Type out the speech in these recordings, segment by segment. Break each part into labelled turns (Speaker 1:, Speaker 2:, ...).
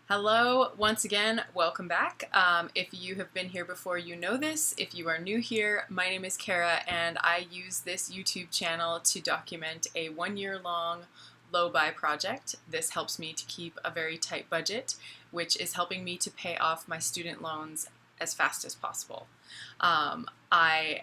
Speaker 1: Hello, once again, welcome back. If you have been here before, you know this. If you are new here, my name is Kara, and I use this YouTube channel to document a 1-year-long low-buy project. This helps me to keep a very tight budget, which is helping me to pay off my student loans as fast as possible. I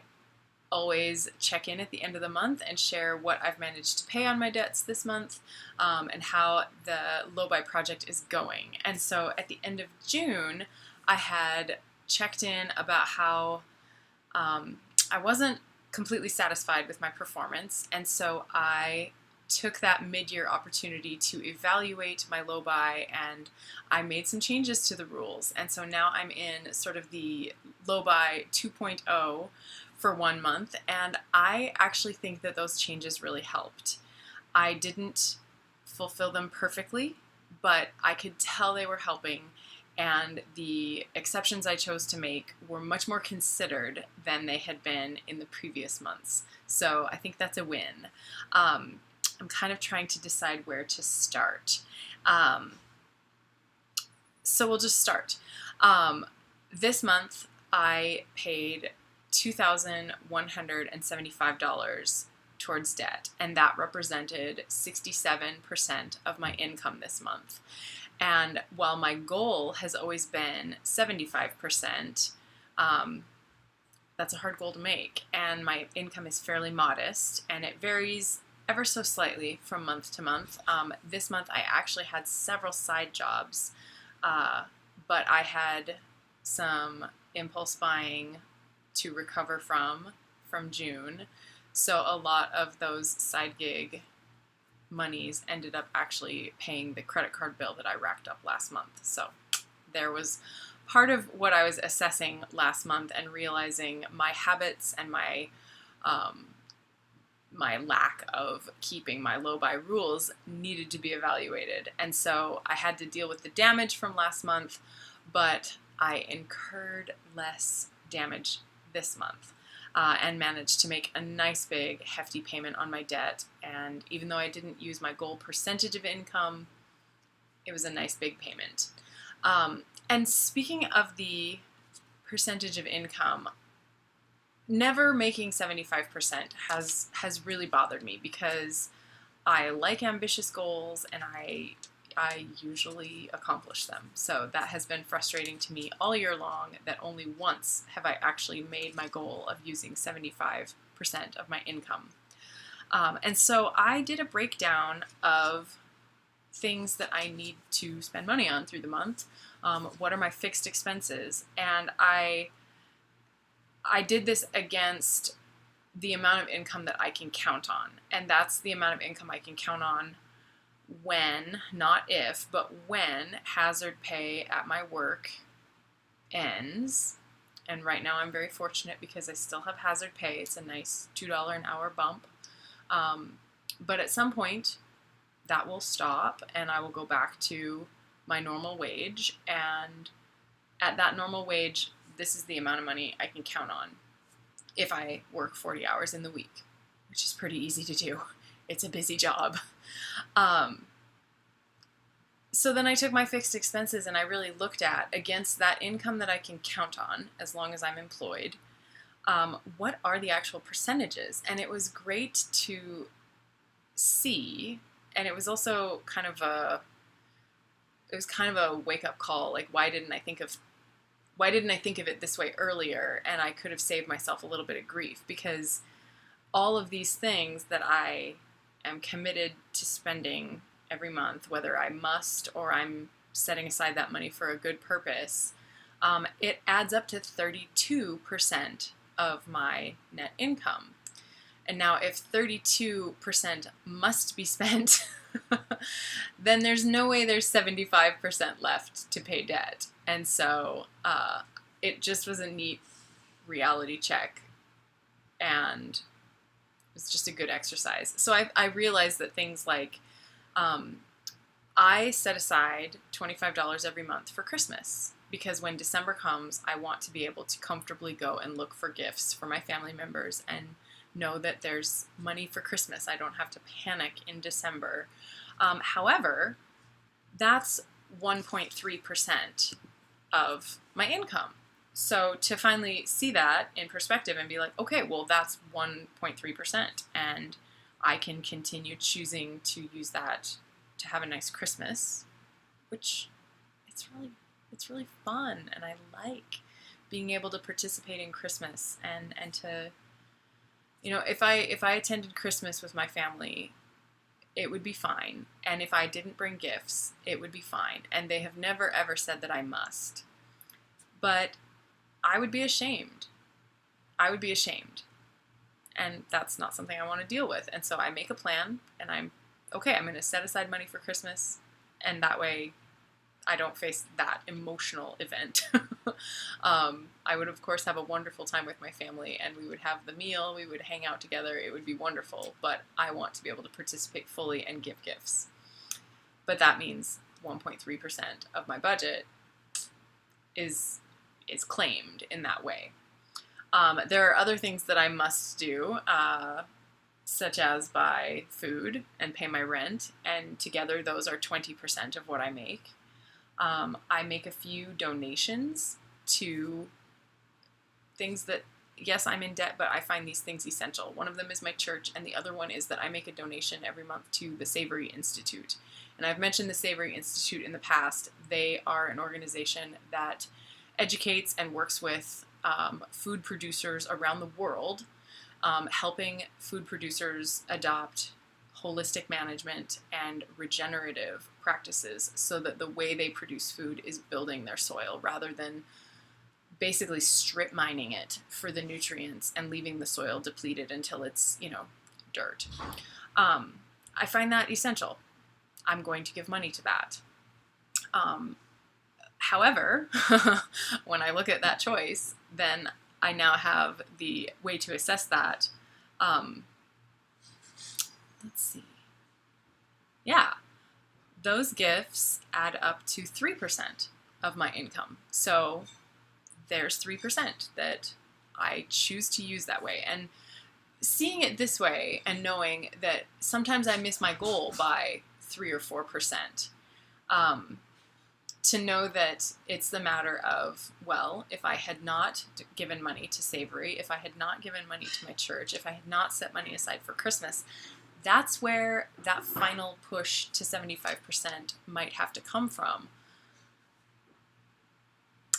Speaker 1: always check in at the end of the month and share what I've managed to pay on my debts this month and how the low buy project is going. And so at the end of June, I had checked in about how I wasn't completely satisfied with my performance, and so I took that mid-year opportunity to evaluate my low buy, and I made some changes to the rules. And so now I'm in sort of the low buy 2.0 for 1 month, and I actually think that those changes really helped. I didn't fulfill them perfectly, but I could tell they were helping, and the exceptions I chose to make were much more considered than they had been in the previous months. So I think that's a win. I'm kind of trying to decide where to start. So we'll just start. This month I paid $2,175 towards debt, and that represented 67% of my income this month. And while my goal has always been 75%, that's a hard goal to make, and my income is fairly modest, and it varies ever so slightly from month to month. This month I actually had several side jobs, but I had some impulse buying to recover from June. So a lot of those side gig monies ended up actually paying the credit card bill that I racked up last month. So there was part of what I was assessing last month and realizing my habits and my lack of keeping my low buy rules needed to be evaluated. And so I had to deal with the damage from last month, but I incurred less damage this month and managed to make a nice big hefty payment on my debt. And even though I didn't use my goal percentage of income, it was a nice big payment. And speaking of the percentage of income, never making 75% has really bothered me, because I like ambitious goals and I usually accomplish them. So that has been frustrating to me all year long, that only once have I actually made my goal of using 75% of my income. And so I did a breakdown of things that I need to spend money on through the month. What are my fixed expenses? And I did this against the amount of income that I can count on. And that's the amount of income I can count on when, not if, but when hazard pay at my work ends. And right now I'm very fortunate because I still have hazard pay. It's a nice $2 an hour bump. But at some point that will stop and I will go back to my normal wage. And at that normal wage, this is the amount of money I can count on if I work 40 hours in the week, which is pretty easy to do. It's a busy job. So then I took my fixed expenses and I really looked at, against that income that I can count on as long as I'm employed, what are the actual percentages? And it was great to see, and it was also kind of a wake-up call. Like, why didn't I think of it this way earlier? And I could have saved myself a little bit of grief, because all of these things that I am committed to spending every month, whether I must or I'm setting aside that money for a good purpose, it adds up to 32% of my net income. And now if 32% must be spent, then there's no way there's 75% left to pay debt. And so it just was a neat reality check, and it's just a good exercise. So I realized that things like I set aside $25 every month for Christmas, because when December comes, I want to be able to comfortably go and look for gifts for my family members and know that there's money for Christmas. I don't have to panic in December. However, that's 1.3% of my income. So to finally see that in perspective and be like, okay, well, that's 1.3%, and I can continue choosing to use that to have a nice Christmas, which it's really fun, and I like being able to participate in Christmas and to, if I attended Christmas with my family, it would be fine. And if I didn't bring gifts, it would be fine. And they have never ever said that I must. But I would be ashamed. I would be ashamed. And that's not something I want to deal with. And so I make a plan, and I'm going to set aside money for Christmas, and that way I don't face that emotional event. I would, of course, have a wonderful time with my family, and we would have the meal, we would hang out together, it would be wonderful, but I want to be able to participate fully and give gifts. But that means 1.3% of my budget is claimed in that way. There are other things that I must do, such as buy food and pay my rent, and together those are 20% of what I make. I make a few donations to things that, yes, I'm in debt, but I find these things essential. One of them is my church, and the other one is that I make a donation every month to the Savory Institute. And I've mentioned the Savory Institute in the past. They are an organization that educates and works with food producers around the world, helping food producers adopt holistic management and regenerative practices so that the way they produce food is building their soil rather than basically strip mining it for the nutrients and leaving the soil depleted until it's, dirt. I find that essential. I'm going to give money to that. However, when I look at that choice, then I now have the way to assess that. Let's see. Yeah, those gifts add up to 3% of my income. So there's 3% that I choose to use that way. And seeing it this way and knowing that sometimes I miss my goal by 3 or 4%, to know that it's the matter of, well, if I had not given money to Savory, if I had not given money to my church, if I had not set money aside for Christmas, that's where that final push to 75% might have to come from.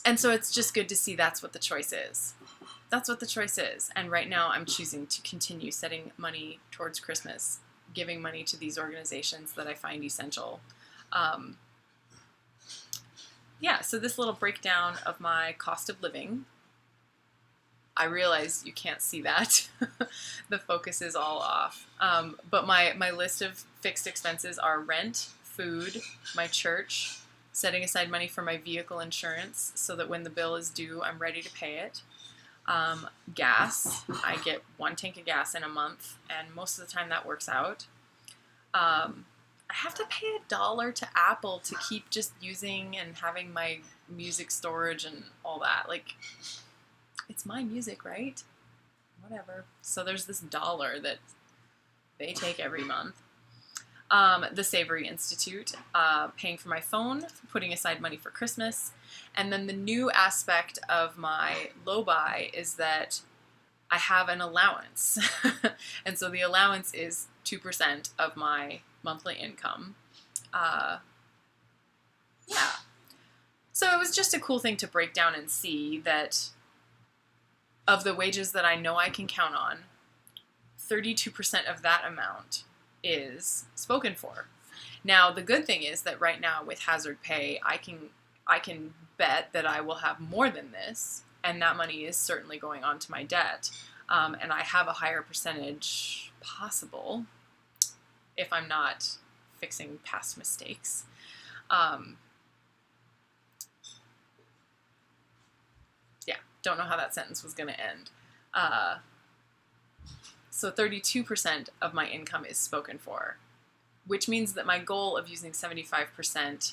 Speaker 1: And so it's just good to see that's what the choice is. That's what the choice is. And right now I'm choosing to continue setting money towards Christmas, giving money to these organizations that I find essential. So this little breakdown of my cost of living. I realize you can't see that. The focus is all off. But my list of fixed expenses are rent, food, my church, setting aside money for my vehicle insurance so that when the bill is due, I'm ready to pay it. Gas. I get 1 tank of gas in a month, and most of the time that works out. I have to pay $1 to Apple to keep just using and having my music storage and all that. Like, it's my music, right? Whatever. So there's this $1 that they take every month. The Savory Institute, paying for my phone, putting aside money for Christmas. And then the new aspect of my low buy is that I have an allowance. And so the allowance is 2% of my monthly income. So it was just a cool thing to break down and see that of the wages that I know I can count on, 32% of that amount is spoken for. Now, the good thing is that right now with hazard pay, I can bet that I will have more than this, and that money is certainly going on to my debt. And I have a higher percentage possible if I'm not fixing past mistakes. Don't know how that sentence was going to end. So 32% of my income is spoken for, which means that my goal of using 75%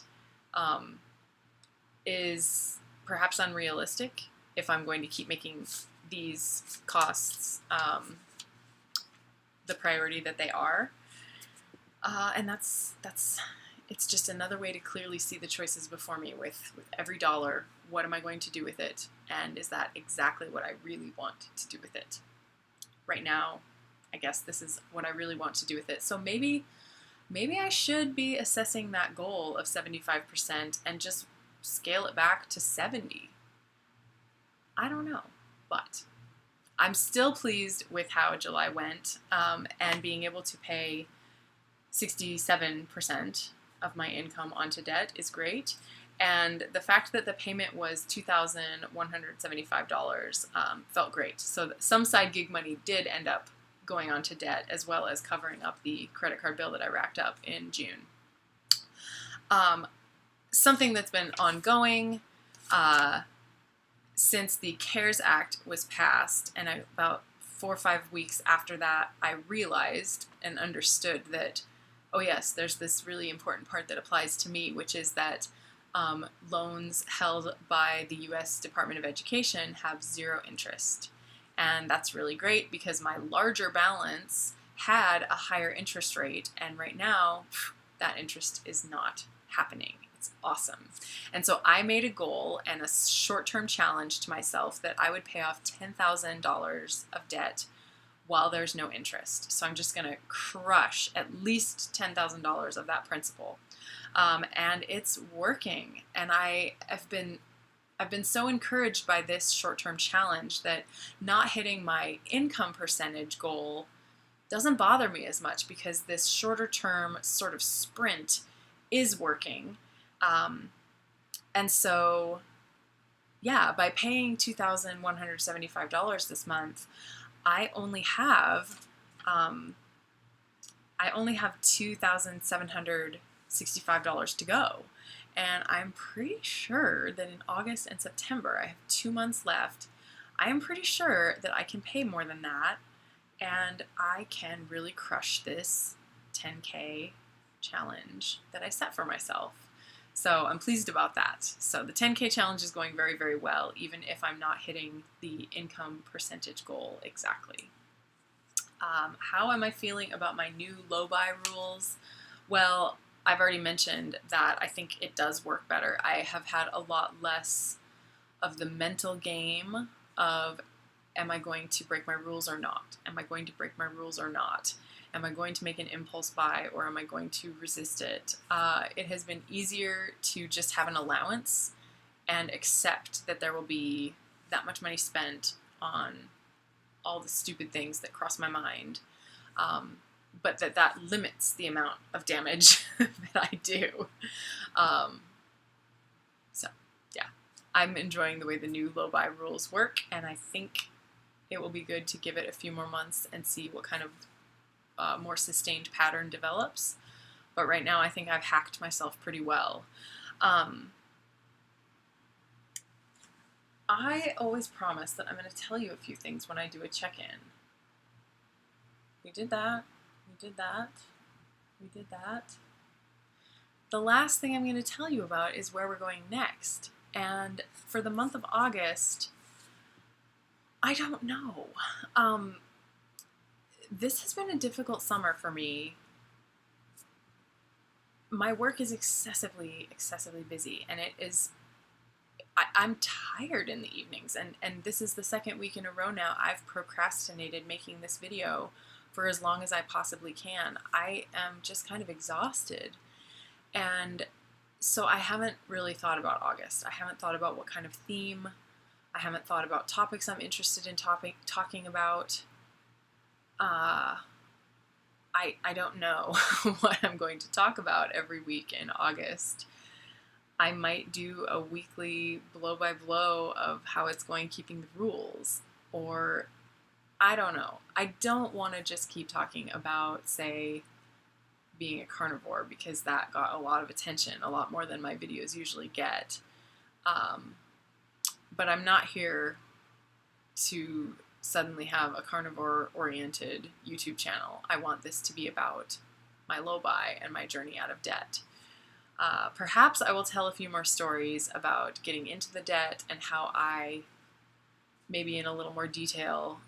Speaker 1: is perhaps unrealistic if I'm going to keep making these costs the priority that they are. And that's it's just another way to clearly see the choices before me with every dollar. What am I going to do with it? And is that exactly what I really want to do with it? Right now, I guess this is what I really want to do with it. So maybe I should be assessing that goal of 75% and just scale it back to 70. I don't know, but I'm still pleased with how July went, and being able to pay 67% of my income onto debt is great. And the fact that the payment was $2,175 felt great. So some side gig money did end up going onto debt, as well as covering up the credit card bill that I racked up in June. Something that's been ongoing since the CARES Act was passed, and about 4 or 5 weeks after that, I realized and understood that, oh yes, there's this really important part that applies to me, which is that loans held by the U.S. Department of Education have 0 interest. And that's really great because my larger balance had a higher interest rate, and right now, that interest is not happening. It's awesome. And so I made a goal and a short-term challenge to myself that I would pay off $10,000 of debt while there's no interest. So I'm just going to crush at least $10,000 of that principal. And it's working. And I've been so encouraged by this short-term challenge that not hitting my income percentage goal doesn't bother me as much, because this shorter-term sort of sprint is working. And so, yeah, by paying $2,175 this month, I only have $2,765 to go. And I'm pretty sure that in August and September, I have 2 months left. I am pretty sure that I can pay more than that, and I can really crush this 10K challenge that I set for myself. So I'm pleased about that. So the 10K challenge is going very, very well, even if I'm not hitting the income percentage goal exactly. How am I feeling about my new low-buy rules? Well, I've already mentioned that I think it does work better. I have had a lot less of the mental game of, am I going to break my rules or not? Am I going to break my rules or not? Am I going to make an impulse buy, or am I going to resist it? It has been easier to just have an allowance and accept that there will be that much money spent on all the stupid things that cross my mind. But that limits the amount of damage that I do. So, yeah, I'm enjoying the way the new low-buy rules work, and I think it will be good to give it a few more months and see what kind of more sustained pattern develops. But right now, I think I've hacked myself pretty well. I always promise that I'm going to tell you a few things when I do a check-in. We did that. We did that. We did that. The last thing I'm going to tell you about is where we're going next. And for the month of August, I don't know. This has been a difficult summer for me. My work is excessively busy, and I'm tired in the evenings, and this is the second week in a row now I've procrastinated making this video for as long as I possibly can. I am just kind of exhausted, and so I haven't really thought about August. I haven't thought about what kind of theme. I haven't thought about topics I'm interested in talking about. I don't know what I'm going to talk about every week in August. I might do a weekly blow-by-blow of how it's going keeping the rules, or I don't know. I don't want to just keep talking about, say, being a carnivore, because that got a lot of attention, a lot more than my videos usually get. But I'm not here to suddenly have a carnivore-oriented YouTube channel. I want this to be about my low-buy and my journey out of debt. Perhaps I will tell a few more stories about getting into the debt and how I, maybe in a little more detail,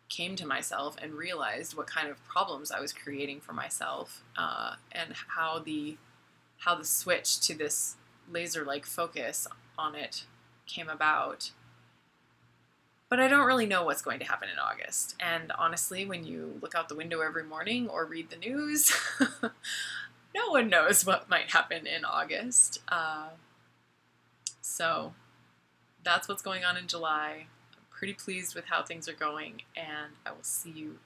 Speaker 1: came to myself and realized what kind of problems I was creating for myself, and how the switch to this laser-like focus on it came about. But I don't really know what's going to happen in August. And honestly, when you look out the window every morning or read the news, no one knows what might happen in August. So that's what's going on in July. I'm pretty pleased with how things are going, and I will see you